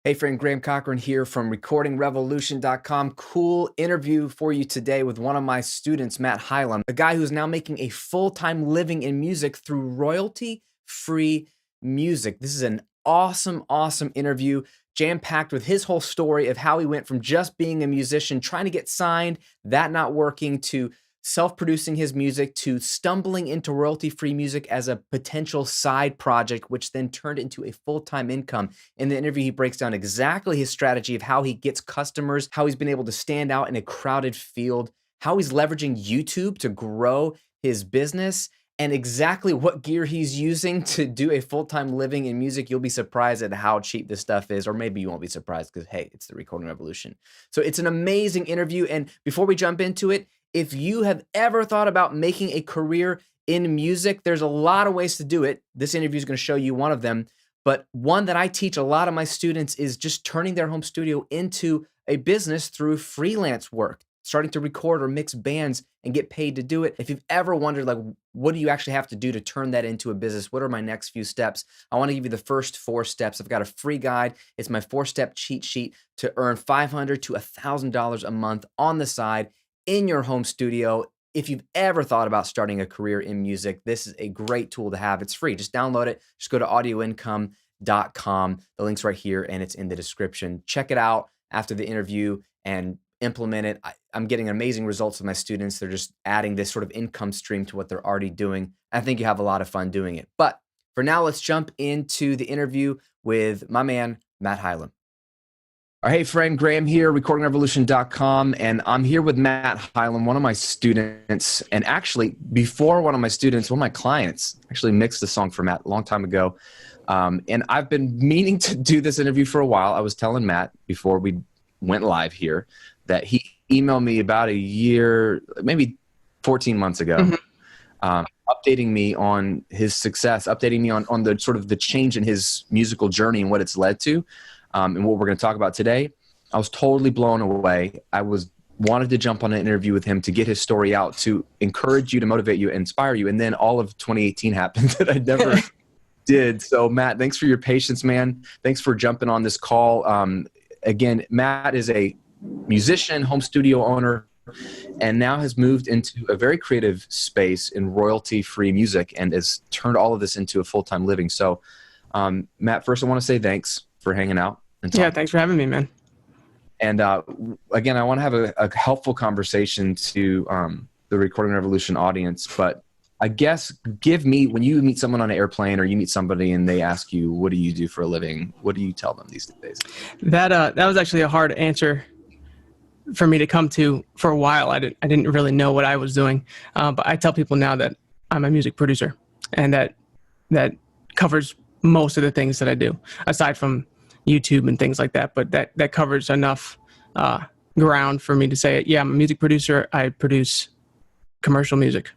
Hey friend, Graham Cochran here from RecordingRevolution.com. Cool interview for you today with one of my students, Matt Hylam, a guy who's now making a full-time living in music through royalty-free music. This is an awesome interview, jam-packed with his whole story of how he went from just being a musician, trying to get signed, that not working, to self-producing his music, to stumbling into royalty-free music as a potential side project, which then turned into a full-time income. In the interview, he breaks down exactly his strategy of how he gets customers, how he's been able to stand out in a crowded field, how he's leveraging YouTube to grow his business, and exactly what gear he's using to do a full-time living in music. You'll be surprised at how cheap this stuff is, or maybe you won't be surprised because, hey, it's the Recording Revolution. So it's an amazing interview, and before we jump into it, if you have ever thought about making a career in music, there's a lot of ways to do it. This interview is going to show you one of them, but one that I teach a lot of my students is just turning their home studio into a business through freelance work, starting to record or mix bands and get paid to do it. If you've ever wondered, like, what do you actually have to do to turn that into a business? What are my next few steps? I want to give you the first 4 steps. I've got a free guide. It's my 4-step cheat sheet to earn $500 to $1,000 a month on the side in your home studio. If you've ever thought about starting a career in music, this is a great tool to have. It's free. Just download it. Just go to audioincome.com. The link's right here and it's in the description. Check it out after the interview and implement it. I'm getting amazing results with my students. They're just adding this sort of income stream to what they're already doing. I think you have a lot of fun doing it. But for now, let's jump into the interview with my man, Matt Hylam. Hey friend, Graham here, RecordingRevolution.com, and I'm here with Matt Hylam, one of my students, and actually before one of my students, one of my clients actually mixed the song for Matt a long time ago, and I've been meaning to do this interview for a while. I was telling Matt before we went live here that he emailed me about a year, maybe 14 months ago, updating me on his success, updating me on the sort of the change in his musical journey and what it's led to. And what we're going to talk about today. I was totally blown away. I wanted to jump on an interview with him to get his story out, to encourage you, to motivate you, inspire you. And then all of 2018 happened that I never did. So Matt, thanks for your patience, man. Thanks for jumping on this call. Again, Matt is a musician, home studio owner, and now has moved into a very creative space in royalty-free music and has turned all of this into a full-time living. So Matt, first I want to say thanks for hanging out. Yeah, thanks for having me, man. And again, I want to have a helpful conversation to the Recording Revolution audience. But I guess when you meet someone on an airplane or you meet somebody and they ask you, what do you do for a living? What do you tell them these days? That was actually a hard answer for me to come to for a while. I didn't really know what I was doing. But I tell people now that I'm a music producer, and that covers most of the things that I do, aside from YouTube and things like that. But that covers enough ground for me to say, yeah, I'm a music producer. I produce commercial music.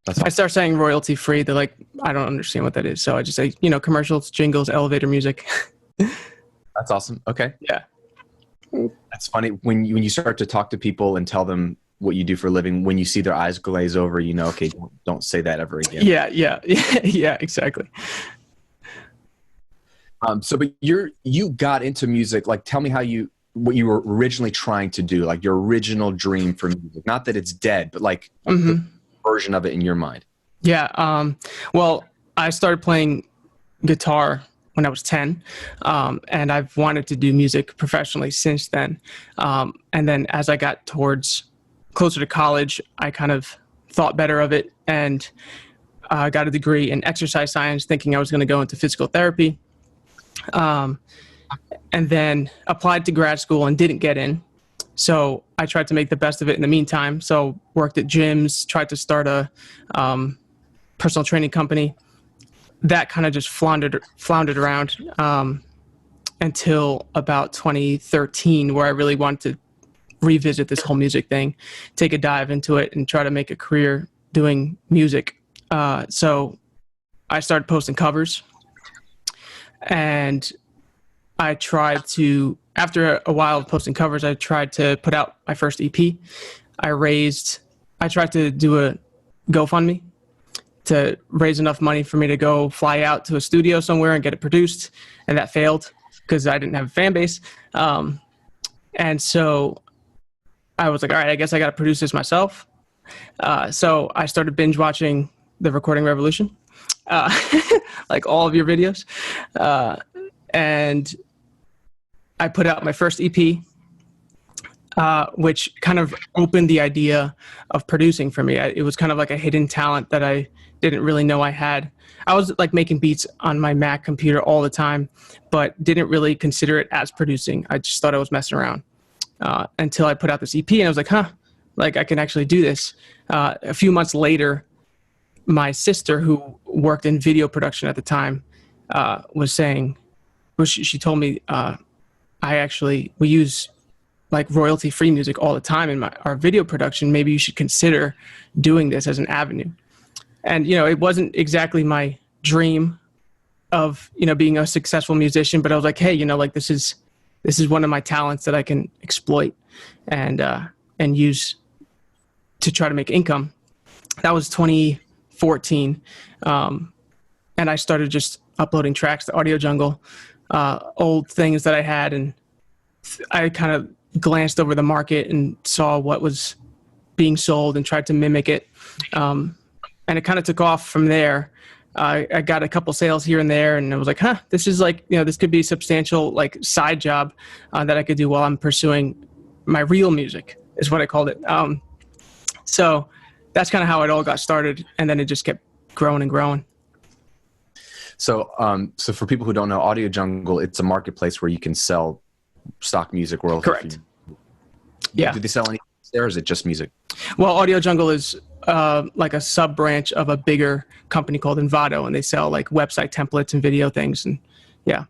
If I start saying royalty free, they're like, I don't understand what that is. So I just say, commercials, jingles, elevator music. That's awesome. Okay. Yeah. That's funny. When you start to talk to people and tell them what you do for a living, when you see their eyes glaze over, okay, don't say that ever again. Yeah, exactly. But you got into music. Like, tell me what you were originally trying to do, like your original dream for music. Not that it's dead, but like the version of it in your mind. Yeah. Well, I started playing guitar when I was 10, and I've wanted to do music professionally since then. And then as I got closer to college, I kind of thought better of it and got a degree in exercise science, thinking I was going to go into physical therapy. And then applied to grad school and didn't get in. So I tried to make the best of it in the meantime. So worked at gyms, tried to start a personal training company. That kind of just floundered around until about 2013, where I really wanted to revisit this whole music thing, take a dive into it, and try to make a career doing music. So I started posting covers. And I tried to, after a while of posting covers, I tried to put out my first EP. I tried to do a GoFundMe to raise enough money for me to go fly out to a studio somewhere and get it produced. And that failed because I didn't have a fan base. And so I was like, all right, I guess I got to produce this myself. So I started binge watching the Recording Revolution, like all of your videos. And I put out my first EP, which kind of opened the idea of producing for me. It was kind of like a hidden talent that I didn't really know I had. I was like making beats on my Mac computer all the time, but didn't really consider it as producing. I just thought I was messing around until I put out this EP, and I was like, huh, like I can actually do this. A few months later, my sister, who worked in video production at the time, was saying, she told me, we use like royalty-free music all the time in our video production. Maybe you should consider doing this as an avenue. And, it wasn't exactly my dream of, being a successful musician, but I was like, hey, like this is one of my talents that I can exploit and use to try to make income. That was 2014. And I started just uploading tracks to Audio Jungle, old things that I had. And I kind of glanced over the market and saw what was being sold and tried to mimic it. And it kind of took off from there. I got a couple sales here and there, and I was like, huh, this is like, this could be a substantial like side job that I could do while I'm pursuing my real music, is what I called it. So that's kind of how it all got started. And then it just kept growing and growing. So, so for people who don't know, Audio Jungle, it's a marketplace where you can sell stock music royalty. Correct. Yeah. Do they sell anything there, or is it just music? Well, Audio Jungle is like a sub branch of a bigger company called Envato, and they sell like website templates and video things. And yeah.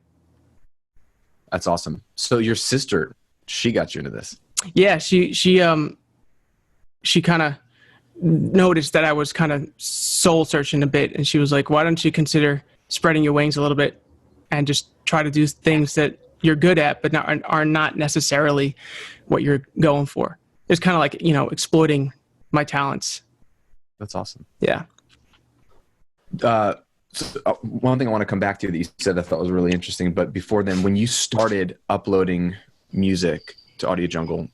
That's awesome. So your sister, she got you into this. Yeah. She kind of noticed that I was kind of soul searching a bit. And she was like, why don't you consider spreading your wings a little bit and just try to do things that you're good at, but are not necessarily what you're going for. It's kind of like, exploiting my talents. That's awesome. Yeah. One thing I want to come back to that you said I thought was really interesting, but before then, when you started uploading music to Audio Jungle,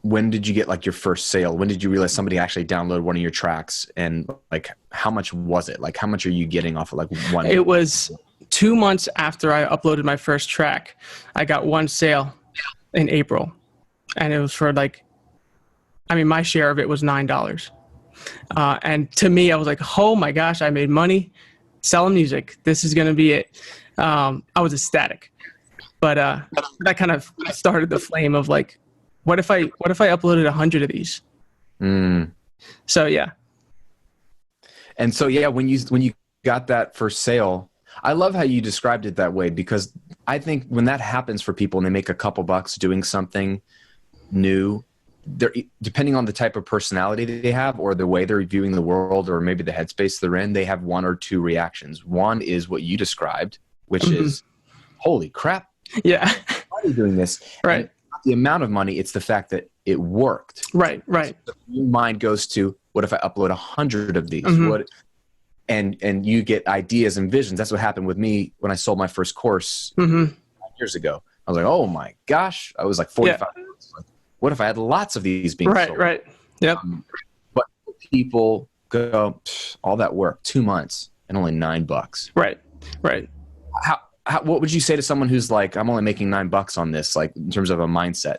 when did you get like your first sale? When did you realize somebody actually downloaded one of your tracks, and like how much was it? Like how much are you getting off of like one? It was 2 months after I uploaded my first track. I got one sale in April, and it was for like, my share of it was $9. And to me, I was like, oh my gosh, I made money selling music. This is going to be it. I was ecstatic, but that kind of started the flame of like, what if I uploaded 100 of these? So, yeah. And so, yeah, when you got that first sale, I love how you described it that way, because I think when that happens for people and they make a couple bucks doing something new, they're, depending on the type of personality they have or the way they're viewing the world or maybe the headspace they're in, they have one or two reactions. One is what you described, which is, holy crap. Yeah. Why are you doing this? Right. And the amount of money, it's the fact that it worked. Right. So your mind goes to, what if I upload 100 of these? What? And you get ideas and visions. That's what happened with me when I sold my first course 5 years ago. I was like, oh my gosh. I was like 45. Yeah. Like, what if I had lots of these being sold? Right. Yep. But people go, all that work, 2 months and only $9. Right. What would you say to someone who's like, I'm only making $9 on this, like in terms of a mindset?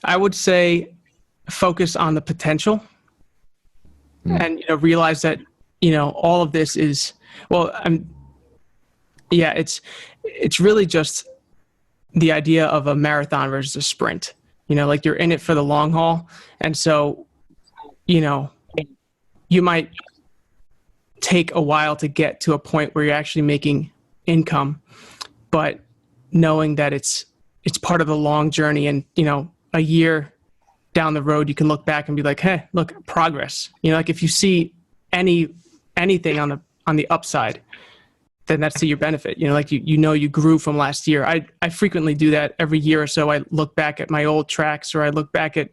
I would say focus on the potential and, realize that, all of this is, it's really just the idea of a marathon versus a sprint, like you're in it for the long haul. And so, you might take a while to get to a point where you're actually making income, but knowing that it's part of the long journey, and, a year down the road, you can look back and be like, hey, look, progress. Like if you see anything on the upside, then that's to your benefit. Like you grew from last year. I frequently do that every year or so. I look back at my old tracks, or I look back at,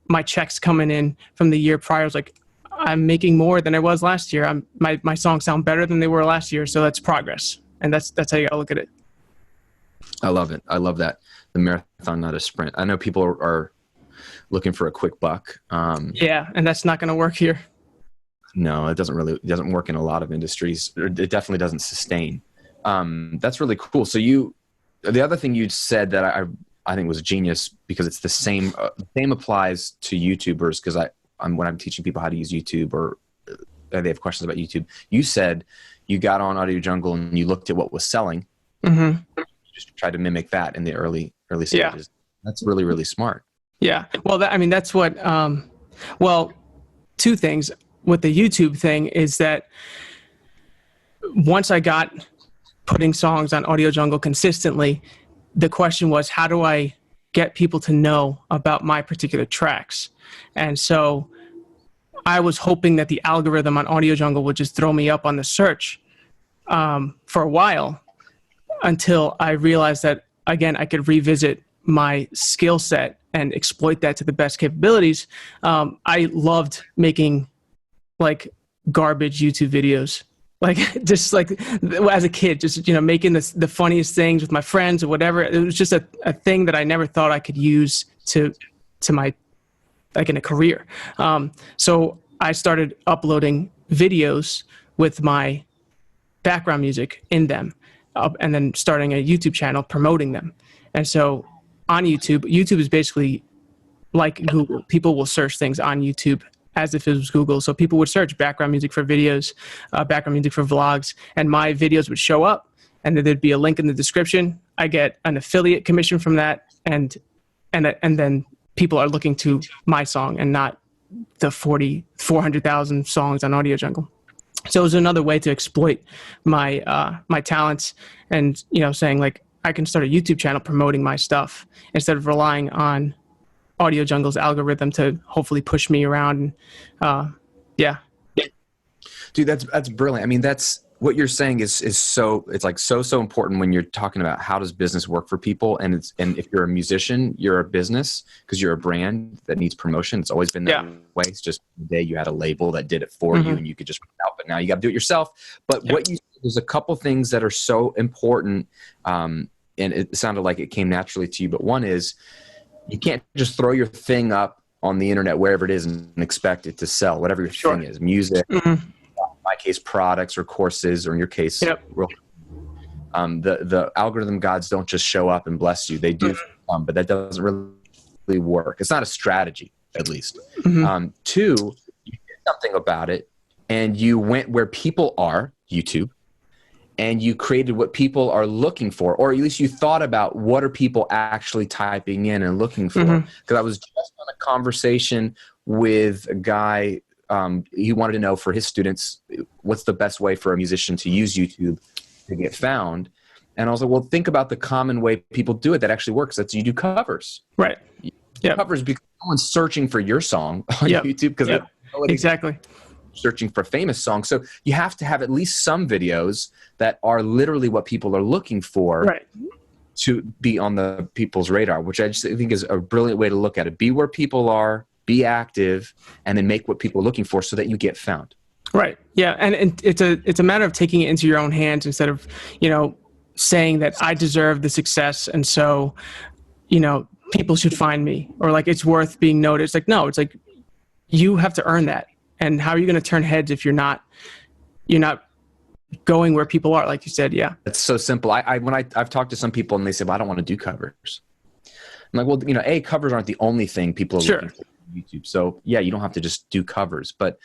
my checks coming in from the year prior. I was like, I'm making more than I was last year. My songs sound better than they were last year. So that's progress. And that's how you gotta look at it. I love it. I love that. The marathon, not a sprint. I know people are looking for a quick buck. Yeah, and that's not going to work here. No, it doesn't work in a lot of industries. It definitely doesn't sustain. That's really cool. So the other thing you said that I think was genius, because it's the same applies to YouTubers, because when I'm teaching people how to use YouTube, or they have questions about YouTube, you said you got on Audio Jungle and you looked at what was selling. Mm-hmm. You just tried to mimic that in the early stages. Yeah. That's really, really smart. Yeah. Well, that's what, two things with the YouTube thing is that once I got putting songs on Audio Jungle consistently, the question was, how do I get people to know about my particular tracks? And so I was hoping that the algorithm on Audio Jungle would just throw me up on the search for a while, until I realized that, again, I could revisit my skill set and exploit that to the best capabilities. I loved making like garbage YouTube videos, like just like as a kid, just, making the funniest things with my friends or whatever. It was just a thing that I never thought I could use to my, like, in a career. So I started uploading videos with my background music in them, and then starting a YouTube channel promoting them. And so on YouTube is basically like Google. People will search things on YouTube as if it was Google. So people would search background music for videos, background music for vlogs, and my videos would show up, and then there'd be a link in the description. I get an affiliate commission from that, and then people are looking to my song and not the 400,000 songs on Audio Jungle. So it was another way to exploit my my talents, and saying like, I can start a YouTube channel promoting my stuff instead of relying on Audio Jungle's algorithm to hopefully push me around. Yeah. Dude, that's brilliant. I mean, that's what you're saying is so important when you're talking about how does business work for people. And if you're a musician, you're a business because you're a brand that needs promotion. It's always been that way. It's just the day you had a label that did it for you and you could just put it out, but now you got to do it yourself. But there's a couple things that are so important. And it sounded like it came naturally to you, but one is you can't just throw your thing up on the internet, wherever it is, and expect it to sell, whatever your thing is, music, in my case, products or courses, or in your case, the algorithm gods don't just show up and bless you. They do, but that doesn't really work. It's not a strategy, at least. Two, you did something about it, and you went where people are, YouTube, and you created what people are looking for, or at least you thought about what are people actually typing in and looking for. Because I was just on a conversation with a guy. He wanted to know for his students, what's the best way for a musician to use YouTube to get found? And I was like, well, think about the common way people do it that actually works. That's you do covers. Right. Yeah. Covers because no one's searching for your song on YouTube because exactly searching for famous songs. So you have to have at least some videos that are literally what people are looking for to be on the people's radar, which I just think is a brilliant way to look at it. Be where people are, be active, and then make what people are looking for so that you get found. Right. Yeah. And it's a matter of taking it into your own hands instead of, saying that I deserve the success. And so, people should find me, or like, it's worth being noticed. Like, no, it's like, you have to earn that. And how are you going to turn heads if you're not going where people are, like you said? Yeah. It's so simple. I've talked to some people and they say, well, I don't want to do covers. I'm like, well, covers aren't the only thing people are looking for on YouTube. So yeah, you don't have to just do covers, but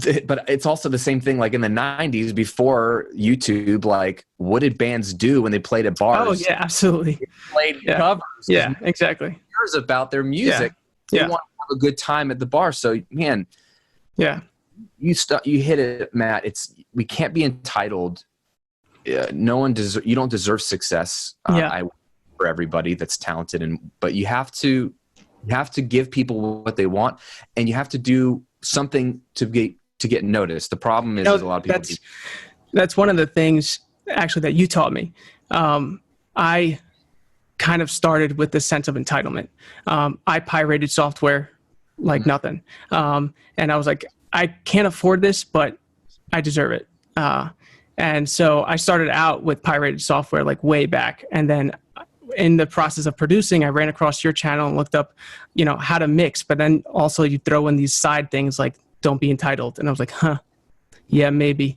it's also the same thing. Like in the 90s before YouTube, like what did bands do when they played at bars? Oh yeah, absolutely. They played covers. Yeah, exactly. Cares about their music. They want to have a good time at the bar. So man, you hit it, Matt. We can't be entitled. You don't deserve success. For everybody that's talented, but you have to give people what they want, and you have to do something to get noticed. The problem is, a lot of people. That's one of the things actually that you taught me. I kind of started with this sense of entitlement. I pirated software like nothing, and I was like, I can't afford this, but I deserve it. And so I started out with pirated software like way back. And then in the process of producing, I ran across your channel and looked up, how to mix. But then also you throw in these side things like don't be entitled. And I was like, yeah, maybe.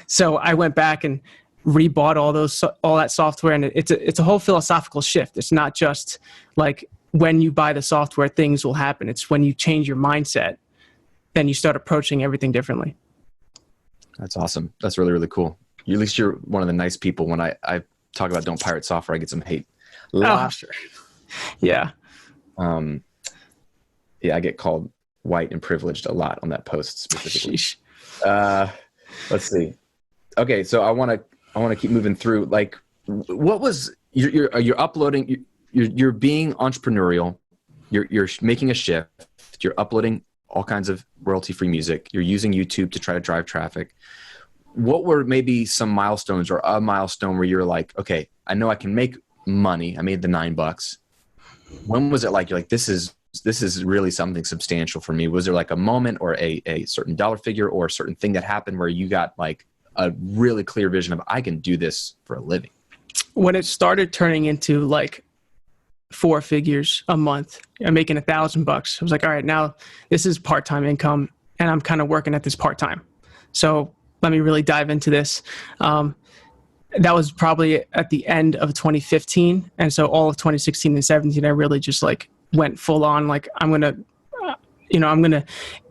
So I went back and rebought all that software. And it's a whole philosophical shift. It's not just like when you buy the software, things will happen. It's when you change your mindset, then you start approaching everything differently. That's awesome. That's really, really cool. At least you're one of the nice people. When I talk about don't pirate software, I get some hate. Sure. Yeah. Yeah, I get called white and privileged a lot on that post specifically. Let's see. Okay, so I want to keep moving through. Like, what was you're uploading? You're being entrepreneurial. You're making a shift. You're uploading all kinds of royalty-free music. You're using YouTube to try to drive traffic. What were maybe some milestones or a milestone where you're like, okay, I know I can make money. I made the $9. When was it like, you're like, this is really something substantial for me? Was there like a moment or a certain dollar figure or a certain thing that happened where you got like a really clear vision of, I can do this for a living? When it started turning into like 4 figures a month, I'm making $1,000. I was like, all right, now this is part-time income and I'm kind of working at this part-time. So let me really dive into this. That was probably at the end of 2015. And so all of 2016 and 17, I really just like went full on. Like I'm going to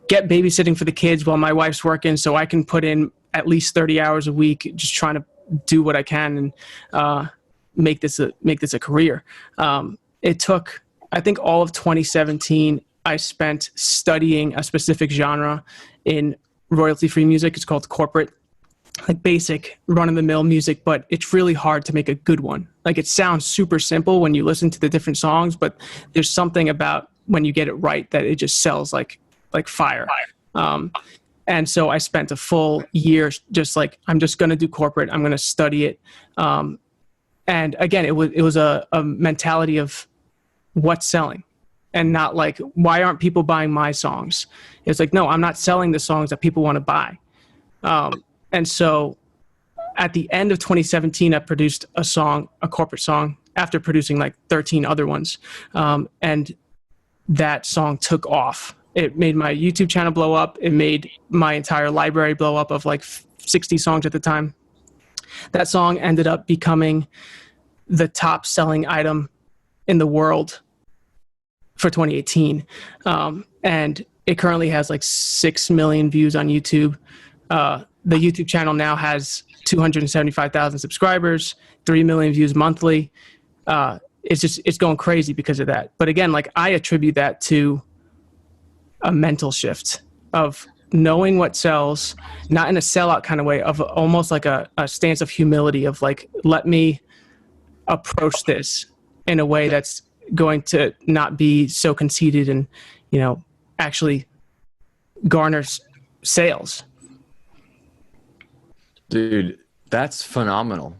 get babysitting for the kids while my wife's working so I can put in at least 30 hours a week, just trying to do what I can and make this a career. It took, I think all of 2017, I spent studying a specific genre in royalty-free music. It's called corporate, like basic run-of-the-mill music, but it's really hard to make a good one. Like it sounds super simple when you listen to the different songs, but there's something about when you get it right that it just sells like fire. And so I spent a full year just like, I'm just going to do corporate. I'm going to study it. And again, it was a mentality of what's selling and not like, why aren't people buying my songs? It's like, no, I'm not selling the songs that people want to buy. And so at the end of 2017, I produced a corporate song after producing like 13 other ones. And that song took off. It made my YouTube channel blow up. It made my entire library blow up of like 60 songs at the time. That song ended up becoming the top selling item in the world for 2018. And it currently has like 6 million views on YouTube. The YouTube channel now has 275,000 subscribers, 3 million views monthly. It's going crazy because of that. But again, like I attribute that to a mental shift of knowing what sells, not in a sellout kind of way, of almost like a stance of humility of like, let me approach this in a way that's going to not be so conceited and, actually garner sales. Dude, that's phenomenal.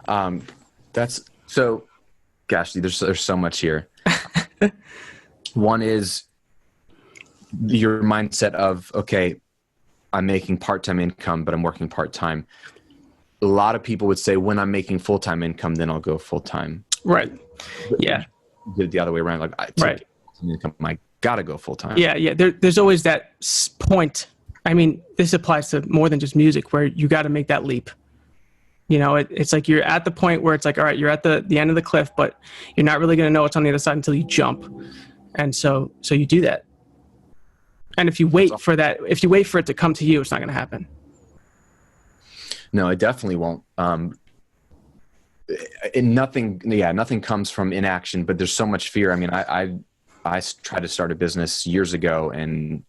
That's so, gosh, there's so much here. One is your mindset of, okay, I'm making part-time income, but I'm working part-time. A lot of people would say when I'm making full-time income, then I'll go full-time. Right. Yeah. Did it the other way around. Like right. Income, I gotta go full-time. Yeah. There's always that point. I mean, this applies to more than just music where you got to make that leap. It's like you're at the point where it's like, all right, you're at the end of the cliff, but you're not really going to know what's on the other side until you jump. And so you do that. And if you wait for it to come to you, it's not going to happen. No, it definitely won't. Nothing comes from inaction, but there's so much fear. I mean, I tried to start a business years ago, and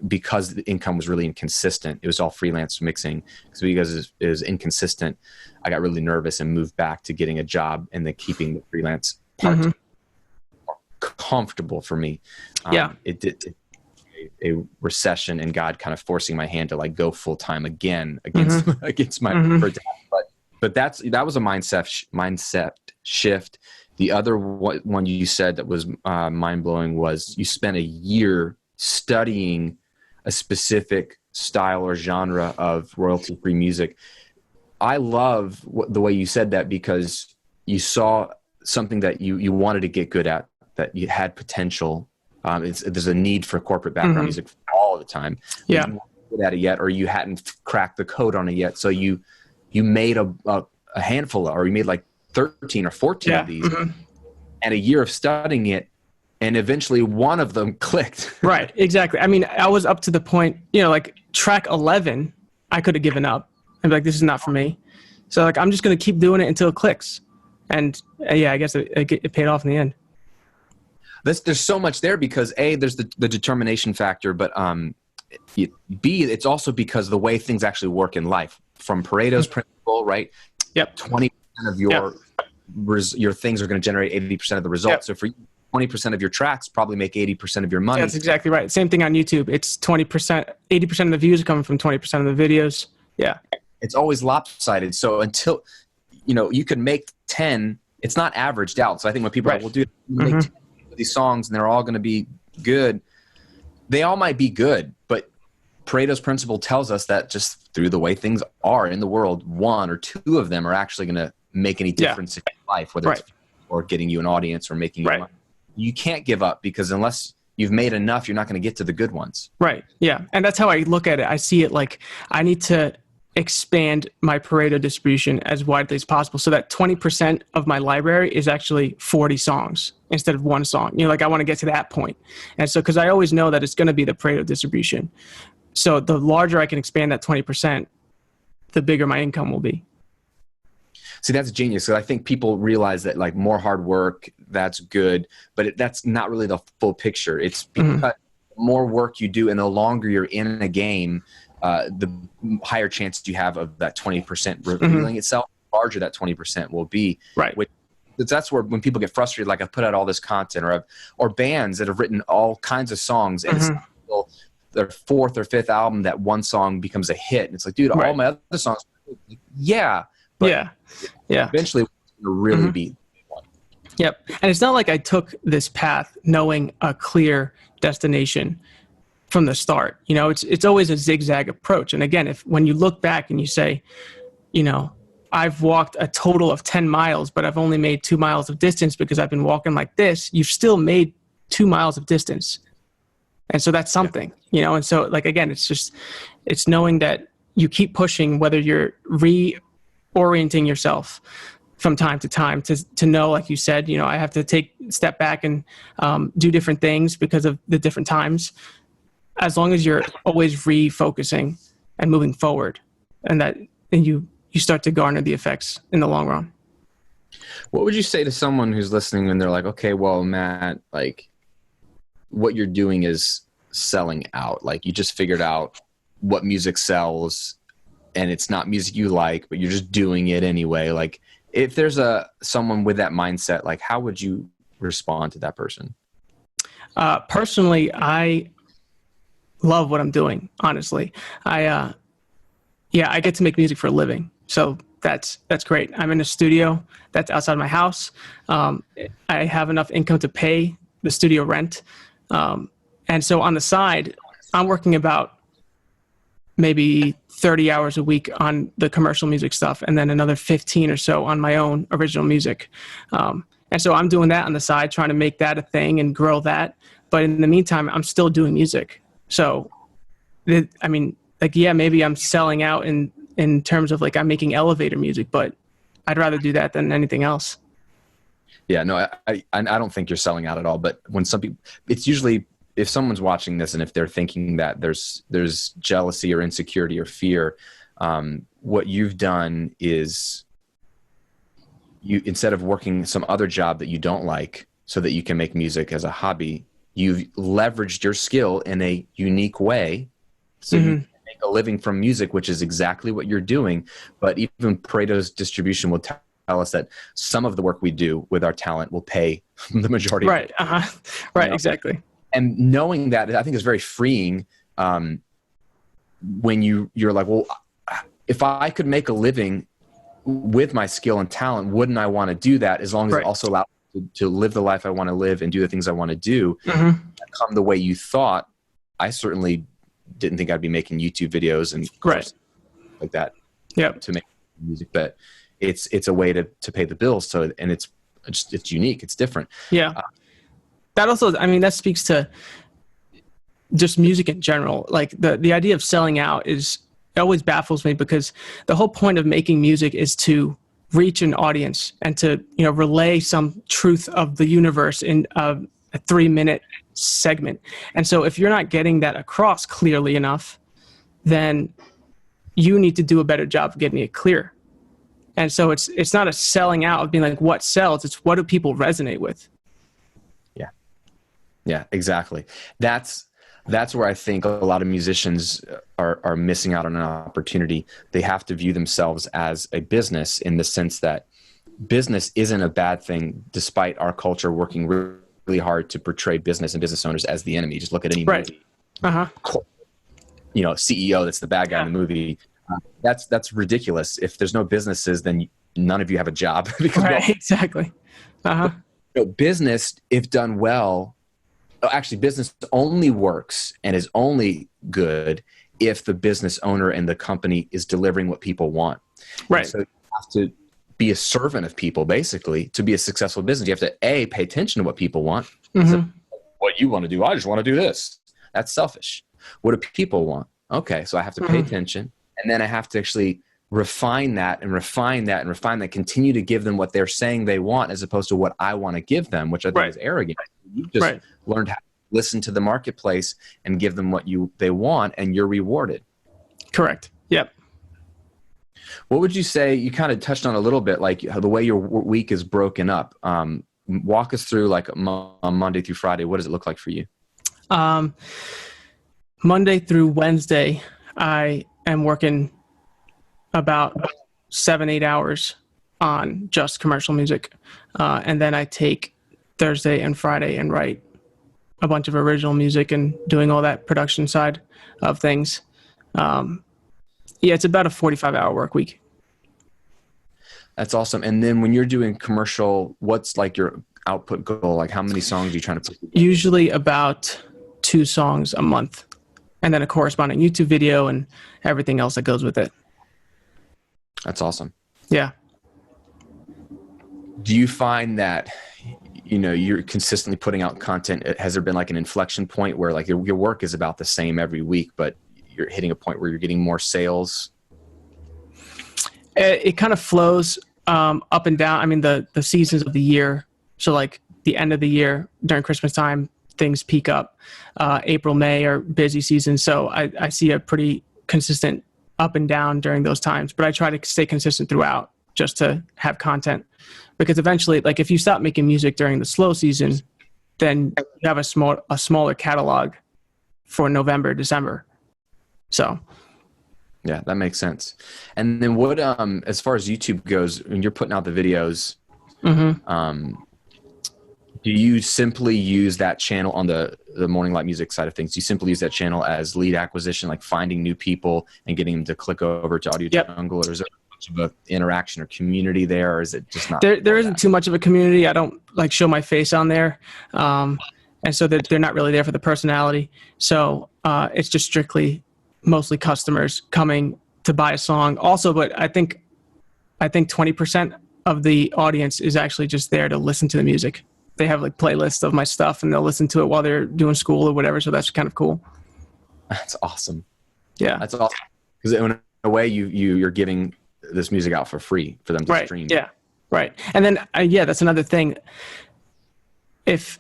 because the income was really inconsistent, it was all freelance mixing. So because it was inconsistent, I got really nervous and moved back to getting a job and then keeping the freelance part more comfortable for me. It did a recession and God kind of forcing my hand to like go full time again against my but that was a mindset shift. The other one you said that was mind blowing was you spent a year studying a specific style or genre of royalty free music. I love the way you said that, because you saw something that you wanted to get good at, that you had potential. There's a need for corporate background music all the time. Yeah. You weren't good at it yet, or you hadn't cracked the code on it yet. So you made a handful, or you made like 13 or 14 of these, and a year of studying it, and eventually one of them clicked. Right, exactly. I mean, I was up to the point, like track 11, I could have given up and be like, this is not for me. So like, I'm just going to keep doing it until it clicks. And I guess it paid off in the end. There's so much there, because A, there's the determination factor, but B, it's also because the way things actually work in life. From Pareto's principle, right? Yep. 20% of your things are going to generate 80% of the results. Yep. So for you, 20% of your tracks probably make 80% of your money. That's exactly right. Same thing on YouTube. It's 20%, 80% of the views are coming from 20% of the videos. Yeah. It's always lopsided. So until, you could make 10, it's not averaged out. So I think when people are like, well, dude, make 10 of these songs and they're all going to be good, they all might be good, but Pareto's principle tells us that just through the way things are in the world, one or two of them are actually going to make any difference in your life, whether it's or getting you an audience or making you money. You can't give up, because unless you've made enough, you're not going to get to the good ones. Right. Yeah. And that's how I look at it. I see it like I need to expand my Pareto distribution as widely as possible, so that 20% of my library is actually 40 songs instead of one song. Like I want to get to that point. And so, because I always know that it's going to be the Pareto distribution. So the larger I can expand that 20%, the bigger my income will be. See, that's genius. So I think people realize that like more hard work, that's good, but that's not really the full picture. It's because the more work you do and the longer you're in a game, the higher chance you have of that 20% revealing itself, larger that 20% will be. Right. That's where when people get frustrated, like I've put out all this content, or bands that have written all kinds of songs, and it's still their fourth or fifth album that one song becomes a hit. And it's like, dude, all my other songs, but eventually it's going to really be one. Yep. And it's not like I took this path knowing a clear destination from the start. It's always a zigzag approach. And again, when you look back and you say, I've walked a total of 10 miles, but I've only made 2 miles of distance because I've been walking like this, you've still made 2 miles of distance. And so that's something, and so like, again, it's knowing that you keep pushing, whether you're reorienting yourself from time to time to know, like you said, I have to step back and do different things because of the different times. As long as you're always refocusing and moving forward, and you start to garner the effects in the long run. What would you say to someone who's listening and they're like, okay, well, Matt, like what you're doing is selling out. Like you just figured out what music sells and it's not music you like, but you're just doing it anyway. Like if there's someone with that mindset, like how would you respond to that person? Personally, I love what I'm doing. Honestly, I get to make music for a living. So that's great. I'm in a studio that's outside my house. I have enough income to pay the studio rent. And so on the side, I'm working about maybe 30 hours a week on the commercial music stuff, and then another 15 or so on my own original music. And so I'm doing that on the side, trying to make that a thing and grow that. But in the meantime, I'm still doing music. So, maybe I'm selling out in terms of like I'm making elevator music, but I'd rather do that than anything else. Yeah, no, I don't think you're selling out at all. But when some people, it's usually if someone's watching this and if they're thinking that there's jealousy or insecurity or fear, what you've done is you, instead of working some other job that you don't like so that you can make music as a hobby, you've leveraged your skill in a unique way. So you can make a living from music, which is exactly what you're doing. But even Pareto's distribution will tell us that some of the work we do with our talent will pay the majority. Right. Right. Exactly. And knowing that, I think is very freeing. When you're like, well, if I could make a living with my skill and talent, wouldn't I want to do that? As long as it also allows me to live the life I want to live and do the things I want to do, come the way you thought. I certainly didn't think I'd be making YouTube videos and like that. Yeah. To make music, but it's a way to pay the bills. So, and it's unique. It's different. Yeah. That also, I mean, that speaks to just music in general. Like the idea of selling out it always baffles me, because the whole point of making music is to reach an audience and to, relay some truth of the universe in a 3-minute segment. And so if you're not getting that across clearly enough, then you need to do a better job of getting it clear. And so it's not a selling out of being like what sells, it's what do people resonate with. Yeah, exactly. That's where I think a lot of musicians are missing out on an opportunity. They have to view themselves as a business, in the sense that business isn't a bad thing, despite our culture working really hard to portray business and business owners as the enemy. Just look at any movie. CEO that's the bad guy in the movie. That's ridiculous. If there's no businesses, then none of you have a job. Because exactly. Business, if done well, actually business only works and is only good if the business owner and the company is delivering what people want. Right. And so you have to be a servant of people, basically, to be a successful business. You have to pay attention to what people want. So, what you want to do? I just want to do this. That's selfish. What do people want? Okay, so I have to pay attention, and then I have to actually refine that, continue to give them what they're saying they want, as opposed to what I want to give them, which I think is arrogant. You just learned how to listen to the marketplace and give them what they want, and you're rewarded. Correct. Yep. What would you say, you kind of touched on a little bit, like the way your week is broken up. Walk us through, like, on Monday through Friday, what does it look like for you? Monday through Wednesday, I am working about 7-8 hours on just commercial music. And then I take Thursday and Friday and write a bunch of original music and doing all that production side of things. It's about a 45-hour work week. That's awesome. And then when you're doing commercial, what's like your output goal? Like, how many songs are you trying to put together? Usually about 2 songs a month, and then a corresponding YouTube video and everything else that goes with it. That's awesome. Yeah. Do you find that, you're consistently putting out content? Has there been like an inflection point where, like, your work is about the same every week, but you're hitting a point where you're getting more sales? It kind of flows up and down. I mean, the seasons of the year. So like the end of the year during Christmas time, things peak up. April, May are busy seasons. So I see a pretty consistent up and down during those times, but I try to stay consistent throughout just to have content, because eventually, like, if you stop making music during the slow season, then you have a smaller catalog for November, December. So. Yeah, that makes sense. And then what, as far as YouTube goes, when you're putting out the videos, do you simply use that channel on the Morning Light Music side of things? Do you simply use that channel as lead acquisition, like finding new people and getting them to click over to Audio Jungle? Or is there much of an interaction or community there, or is it just not? There isn't too much of a community. I don't like show my face on there. And so they're not really there for the personality. So it's just strictly mostly customers coming to buy a song. Also, but I think 20% of the audience is actually just there to listen to the music. They have like playlists of my stuff and they'll listen to it while they're doing school or whatever. So that's kind of cool. That's awesome. Yeah. That's awesome. Because in a way you're giving this music out for free for them to stream. Yeah. Right. And then, that's another thing. If,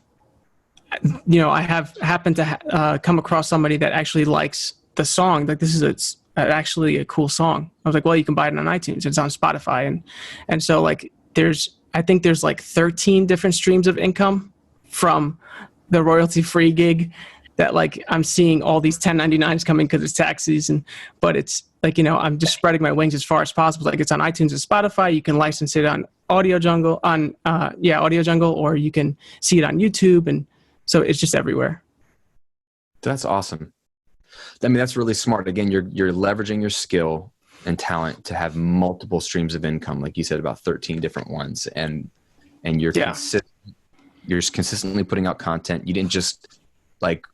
I have happened to come across somebody that actually likes the song, like, this is actually a cool song. I was like, well, you can buy it on iTunes. It's on Spotify. And so, like, I think there's like 13 different streams of income from the royalty-free gig that, like, I'm seeing all these 1099s coming because it's tax season, but it's like, I'm just spreading my wings as far as possible. Like, it's on iTunes and Spotify. You can license it on Audio Jungle, or you can see it on YouTube. And so it's just everywhere. That's awesome. I mean, that's really smart. Again, you're leveraging your skill and talent to have multiple streams of income, like you said, about 13 different ones, and you're consistently putting out content. You didn't just like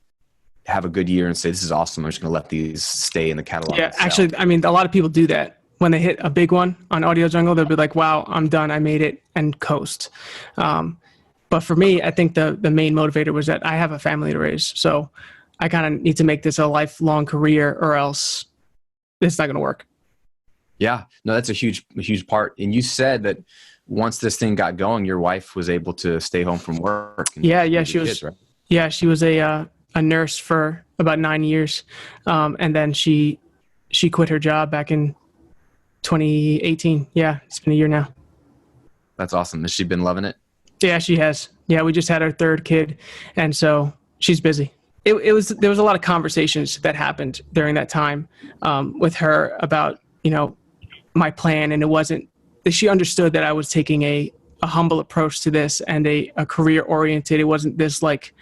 have a good year and say, this is awesome, I'm just going to let these stay in the catalog. Yeah, actually, I mean, a lot of people do that. when they hit a big one on Audio Jungle, they'll be like, wow, I'm done. I made it, and coast. But for me, I think the main motivator was that I have a family to raise. So I kind of need to make this a lifelong career, or else it's not going to work. Yeah, no, that's a huge part. And you said that once this thing got going, your wife was able to stay home from work. Yeah, she was. Kids, right? Yeah, she was a nurse for about 9 years, and then she quit her job back in 2018. Yeah, it's been a year now. That's awesome. Has she been loving it? Yeah, she has. Yeah, we just had our third kid, and so she's busy. There was a lot of conversations that happened during that time with her about, you know, my plan, and it wasn't. She understood that I was taking a humble approach to this and a career oriented. It wasn't this like,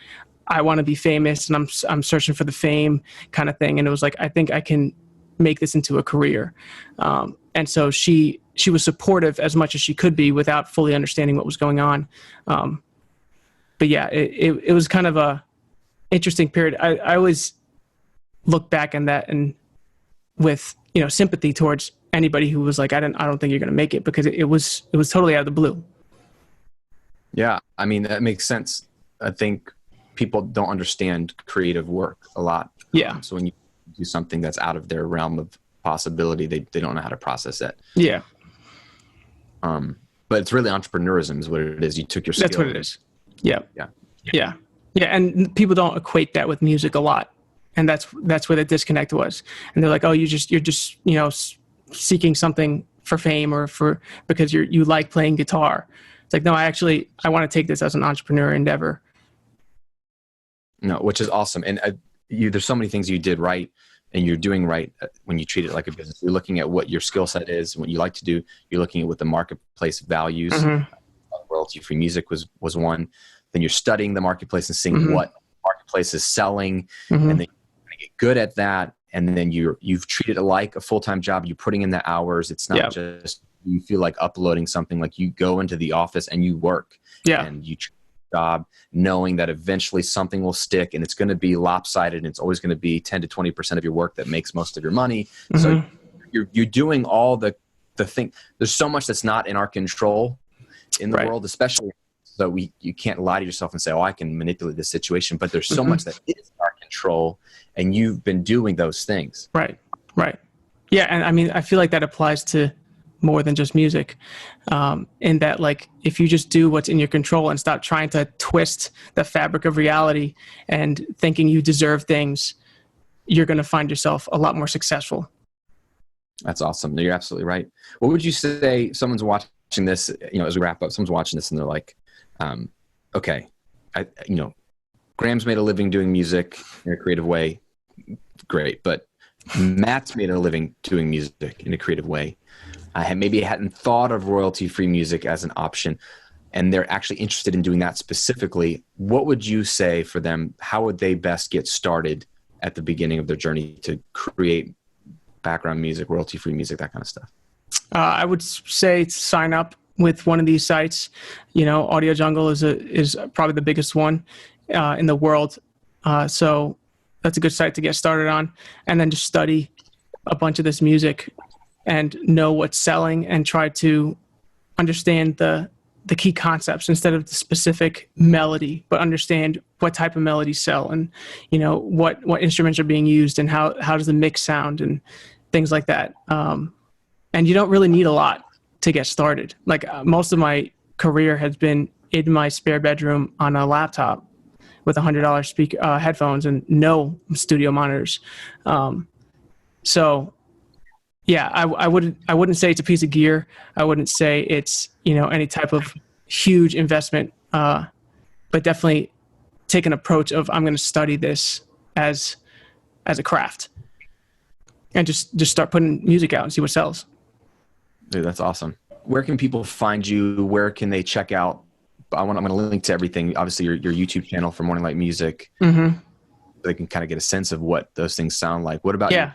I want to be famous and I'm searching for the fame kind of thing. And it was like, I think I can make this into a career. And so she was supportive as much as she could be without fully understanding what was going on. But yeah, it was kind of a interesting period. I always look back on that and with, you know, sympathy towards anybody who was like, I don't think you're going to make it, because it was totally out of the blue. Yeah. I mean, that makes sense. I think people don't understand creative work a lot. Yeah. So when you do something that's out of their realm of possibility, they don't know how to process it. Yeah. But it's really entrepreneurism is what it is. You took your skill. That's what it is. Yeah. Yeah. Yeah. Yeah. And people don't equate that with music a lot. And that's where the disconnect was. And they're like, oh, you're just, you know, seeking something for fame or because you like playing guitar. It's like, no, I want to take this as an entrepreneur endeavor. No, which is awesome. And there's so many things you did right and you're doing right when you treat it like a business. You're looking at what your skill set is, what you like to do. You're looking at what the marketplace values. Mm-hmm. Royalty-free music was one. Then you're studying the marketplace and seeing mm-hmm. what the marketplace is selling. Mm-hmm. And then you get good at that. And then you've treated it like a full-time job. You're putting in the hours. It's not just you feel like uploading something. Like you go into the office and you work. Yeah. And you job knowing that eventually something will stick and it's going to be lopsided and it's always going to be 10 to 20% of your work that makes most of your money. Mm-hmm. So you're doing all the thing. There's so much that's not in our control in the world, especially. So you can't lie to yourself and say, oh, I can manipulate this situation, but there's so mm-hmm. much that is in our control and you've been doing those things. Right. Yeah. And I mean, I feel like that applies to more than just music, in that, like, if you just do what's in your control and stop trying to twist the fabric of reality and thinking you deserve things, you're going to find yourself a lot more successful. That's awesome. You're absolutely right. What would you say someone's watching this, you know, as we wrap up, someone's watching this and they're like, okay, Graham's made a living doing music in a creative way. Great. But Matt's made a living doing music in a creative way. Maybe hadn't thought of royalty-free music as an option, and they're actually interested in doing that specifically. What would you say for them? How would they best get started at the beginning of their journey to create background music, royalty-free music, that kind of stuff? I would say sign up with one of these sites. You know, Audio Jungle is probably the biggest one in the world. So that's a good site to get started on, and then just study a bunch of this music and know what's selling and try to understand the key concepts instead of the specific melody, but understand what type of melodies sell and, you know, what instruments are being used and how does the mix sound and things like that. And you don't really need a lot to get started. Like most of my career has been in my spare bedroom on a laptop with $100 speaker headphones and no studio monitors. So yeah, I wouldn't say it's a piece of gear. I wouldn't say it's, you know, any type of huge investment, but definitely take an approach of, I'm going to study this as a craft and just start putting music out and see what sells. Dude, that's awesome. Where can people find you? Where can they check out? I'm going to link to everything. Obviously your YouTube channel for Morning Light Music. Mm-hmm. They can kind of get a sense of what those things sound like. What about you?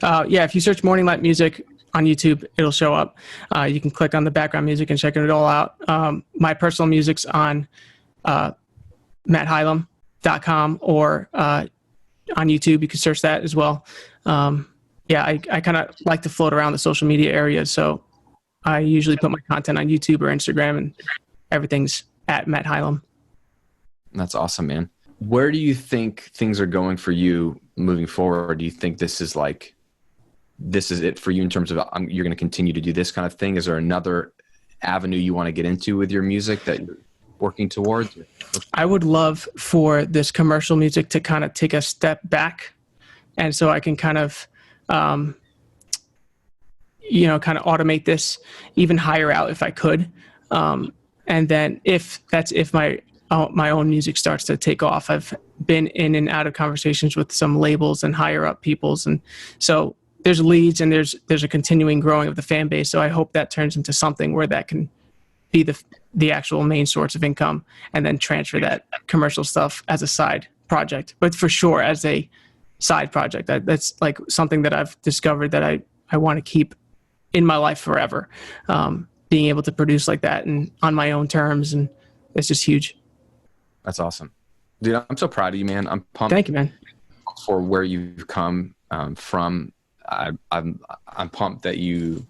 If you search Morning Light Music on YouTube, it'll show up. You can click on the background music and check it all out. My personal music's on matthylam.com or on YouTube. You can search that as well. yeah, I kind of like to float around the social media area. So I usually put my content on YouTube or Instagram, and everything's at Matt Hylam. That's awesome, man. Where do you think things are going for you moving forward? Do you think this is it for you in terms of you're going to continue to do this kind of thing? Is there another avenue you want to get into with your music that you're working towards? I would love for this commercial music to kind of take a step back. And so I can kind of, kind of automate this even higher out if I could. And then if my own music starts to take off, I've been in and out of conversations with some labels and higher up peoples. And so there's leads and there's a continuing growing of the fan base. So I hope that turns into something where that can be the actual main source of income, and then transfer that commercial stuff as a side project. But for sure, as a side project, that's like something that I've discovered that I want to keep in my life forever. Being able to produce like that and on my own terms, and it's just huge. That's awesome, dude. I'm so proud of you, man. I'm pumped. Thank you, man, for where you've come from. I'm pumped that you've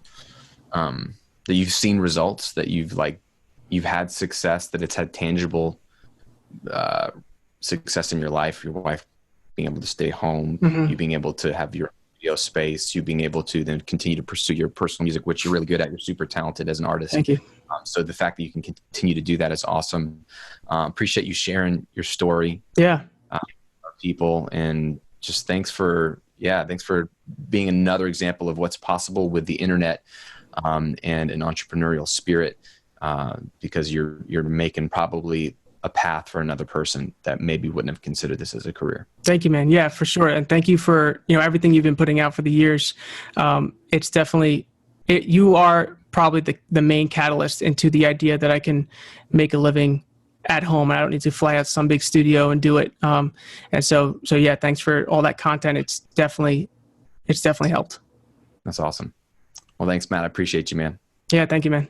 seen results, that you've had success, that it's had tangible success in your life. Your wife being able to stay home, you being able to have your video space, you being able to then continue to pursue your personal music, which you're really good at. You're super talented as an artist. Thank you. So the fact that you can continue to do that is awesome. Appreciate you sharing your story. Yeah. With people, and just thanks for being another example of what's possible with the internet and an entrepreneurial spirit, because you're making probably a path for another person that maybe wouldn't have considered this as a career. Thank you, man. Yeah, for sure. And thank you for, everything you've been putting out for the years. It's definitely, you are probably the main catalyst into the idea that I can make a living at home. I don't need to fly out some big studio and do it. And so yeah, thanks for all that content. It's definitely helped. That's awesome. Well, thanks, Matt. I appreciate you, man. Yeah. Thank you, man.